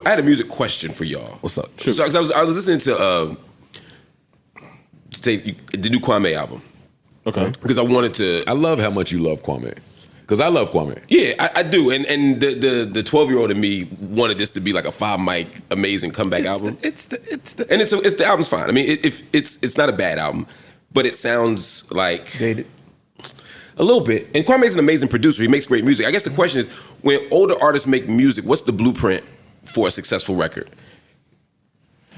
I had a music question for y'all. What's up? Sure. So I was listening to the new Kwame album. Okay. Because I wanted to. I love how much you love Kwame. Because I love Kwame. Yeah, I do. And the 12-year-old in me wanted this to be like a 5-mic amazing comeback album. The album's fine. I mean, it's not a bad album, but it sounds like dated. A little bit. And Kwame's an amazing producer. He makes great music. I guess the question is, when older artists make music, what's the blueprint for a successful record?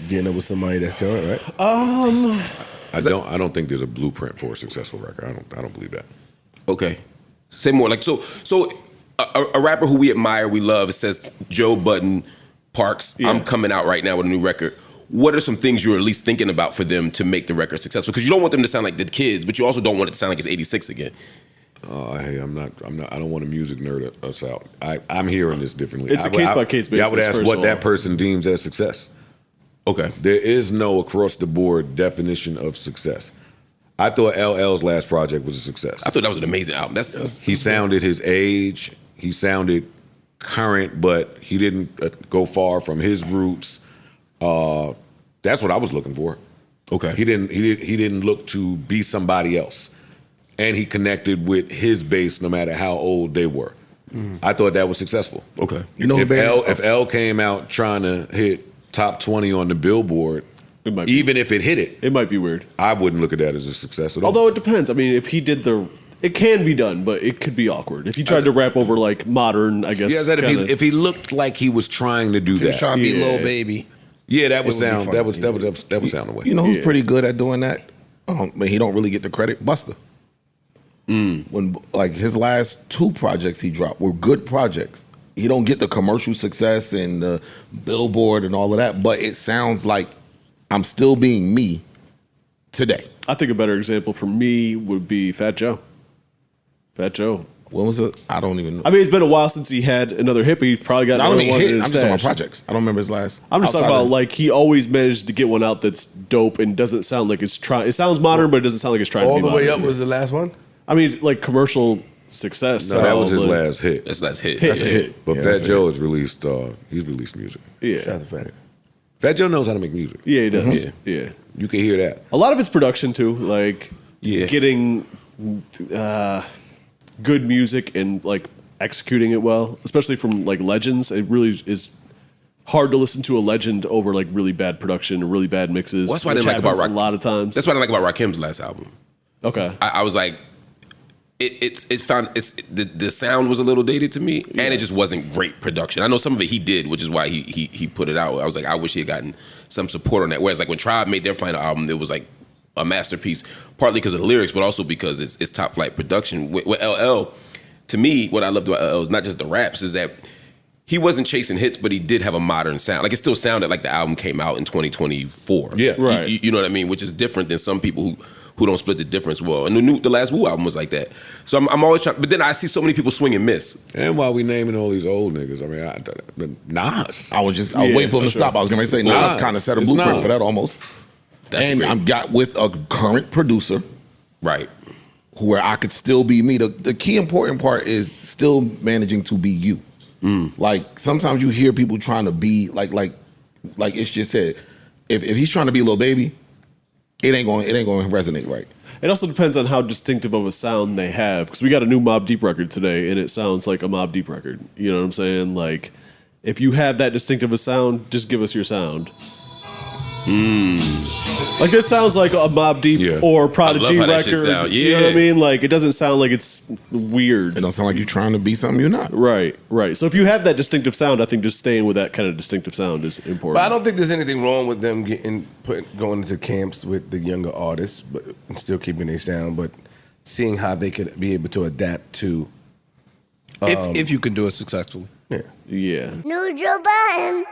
Getting up with somebody that's current, right? I don't think there's a blueprint for a successful record. I don't believe that. Okay. Say more. Like so a rapper who we admire, we love, it says Joe Budden, Parks, yeah. I'm coming out right now with a new record. What are some things you're at least thinking about for them to make the record successful? Because you don't want them to sound like the Kids, but you also don't want it to sound like it's 86 again. Hey, I'm not. I don't want to music nerd us out. I'm hearing this differently. It's a case by case basis. I would ask what that person deems as success. Okay. There is no across the board definition of success. I thought LL's last project was a success. I thought that was an amazing album. He sounded his age. He sounded current, but he didn't go far from his roots. That's what I was looking for. Okay. He didn't look to be somebody else. And he connected with his base no matter how old they were. I thought that was successful. Okay. You know, if L came out trying to hit top 20 on the Billboard, even if it hit it, it might be weird. I wouldn't look at that as a success at all. Although it depends. I mean, if he did it can be done, but it could be awkward. If he tried to rap over like modern, I guess. Yeah, if he looked like he was trying to do that. He was trying to be Lil Baby. Yeah, that would sound the way. You know who's pretty good at doing that? But he don't really get the credit. Busta. When like his last 2 projects he dropped were good projects. He don't get the commercial success and the Billboard and all of that, but it sounds like I'm still being me today. I think a better example for me would be Fat Joe. Fat Joe. When was it? I don't even know. I mean, it's been a while since he had another hit, but he's probably got another one. I'm just talking about projects. I don't remember his last. I'm just talking about like he always managed to get one out that's dope and doesn't sound like it's trying. It sounds modern, but it doesn't sound like it's trying to be modern. All the Way Up was the last one? I mean, like commercial success. No, that was his last hit. That's last hit. That's a hit. But Fat Joe has released. He's released music. Yeah. Shout out to Fat. Fat Joe knows how to make music. Yeah, he does. Yeah. You can hear that. A lot of it's production too, like getting good music and like executing it well, especially from like legends. It really is hard to listen to a legend over like really bad production and really bad mixes. Well, that's what I didn't like about a lot of times. That's what I like about Rakim's last album. Okay. I was like, the sound was a little dated to me, and it just wasn't great production. I know some of it he did, which is why he put it out. I was like, I wish he had gotten some support on that. Whereas like when Tribe made their final album, it was like a masterpiece, partly because of the lyrics, but also because it's top flight production. With LL, to me, what I loved about LL is not just the raps, is that he wasn't chasing hits, but he did have a modern sound. Like it still sounded like the album came out in 2024. Yeah, right. You know what I mean? Which is different than some people who don't split the difference well. And the last Wu album was like that. So I'm always trying, but then I see so many people swing and miss. And while we naming all these old niggas, I mean, Nas. I was waiting for him to stop. I was going to say Nas kind of set a blueprint for that almost. And I got with a current producer. Right. Where I could still be me. The key important part is still managing to be you. Like sometimes you hear people trying to be like it's just said, if he's trying to be Lil Baby, it ain't going to resonate right. It also depends on how distinctive of a sound they have, because we got a new Mobb Deep record today, and it sounds like a Mobb Deep record. You know what I'm saying? Like, if you have that distinctive a sound, just give us your sound. Like this sounds like a Mobb Deep or Prodigy record. You know what I mean? Like it doesn't sound like it's weird. It don't sound like you're trying to be something you're not. Right. So if you have that distinctive sound, I think just staying with that kind of distinctive sound is important. But I don't think there's anything wrong with them going into camps with the younger artists, but and still keeping their sound, but seeing how they could be able to adapt to. If you can do it successfully. Yeah. New Joe Budden.